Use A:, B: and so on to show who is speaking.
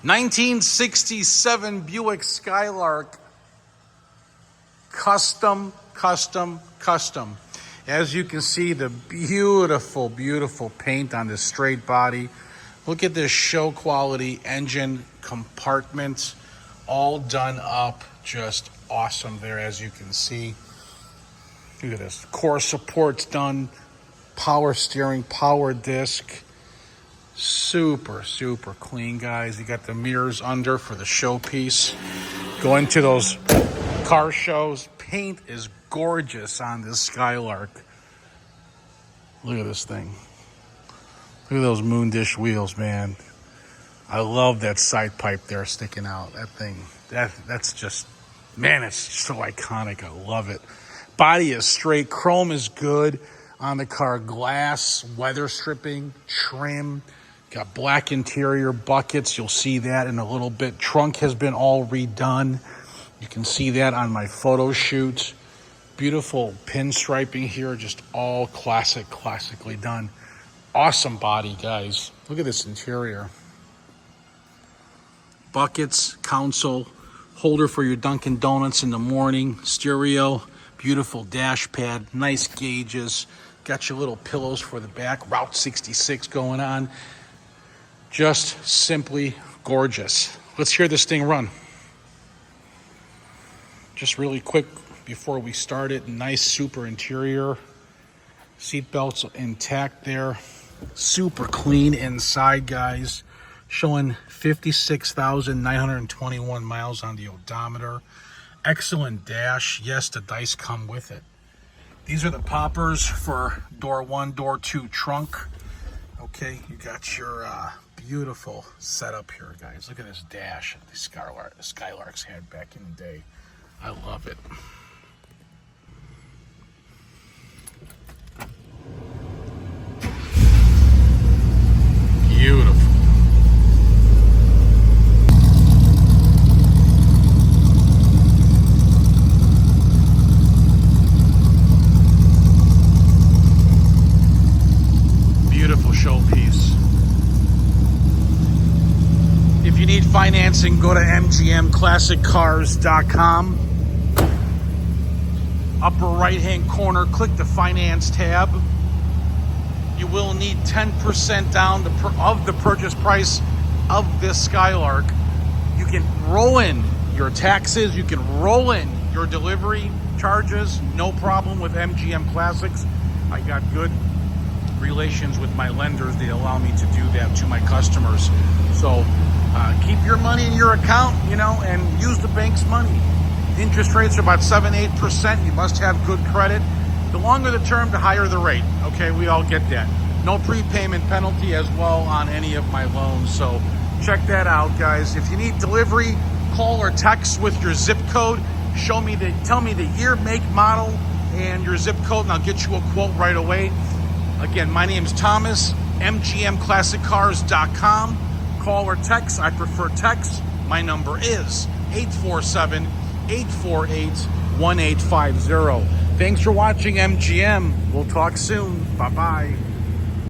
A: 1967 Buick Skylark. Custom. As you can see, the beautiful, beautiful paint on this straight body. Look at this show quality engine compartment, all done up, just awesome there, as you can see. Look at this, core supports done, power steering, power disc. Super clean, guys. You got the mirrors under for the showpiece. Go into those car shows. Paint is gorgeous on this Skylark. Look at this thing. Look at those moon dish wheels, man. I love that side pipe there sticking out. That thing, that's just, man, it's so iconic. I love it. Body is straight. Chrome is good on the car. Glass, weather stripping, trim. Got black interior, buckets. You'll see that in a little bit. Trunk has been all redone. You can see that on my photo shoot. Beautiful pinstriping here, just all classically done. Awesome body, guys. Look at this interior. Buckets, console, holder for your Dunkin' Donuts in the morning, stereo, beautiful dash pad, nice gauges. Got your little pillows for the back, Route 66 going on. Just simply gorgeous. Let's hear this thing run. Just really quick before we start it. Nice super interior. Seat belts intact there. Super clean inside, guys. Showing 56,921 miles on the odometer. Excellent dash. Yes, the dice come with it. These are the poppers for door 1, door 2 trunk. Okay, you got your beautiful setup here, guys. Look at this dash that the Skylarks had back in the day. I love it. Beautiful. Beautiful showpiece. If you need financing, go to MGMClassicCars.com. Upper right-hand corner, click the Finance tab. You will need 10% down of the purchase price of this Skylark. You can roll in your taxes. You can roll in your delivery charges. No problem with MGM Classics. I got good relations with my lenders. They allow me to do that to my customers. So keep your money in your account, and use the bank's money. Interest rates are about 7-8%. You must have good credit. The longer the term, the higher the rate. Okay, we all get that. No prepayment penalty as well on any of my loans. So check that out, guys. If you need delivery, call or text with your zip code. Tell me the year, make, model, and your zip code, and I'll get you a quote right away. Again, my name's Thomas, MGMClassicCars.com. Call or text. I prefer text. My number is 847-848-1850. Thanks for watching, MGM. We'll talk soon. Bye-bye.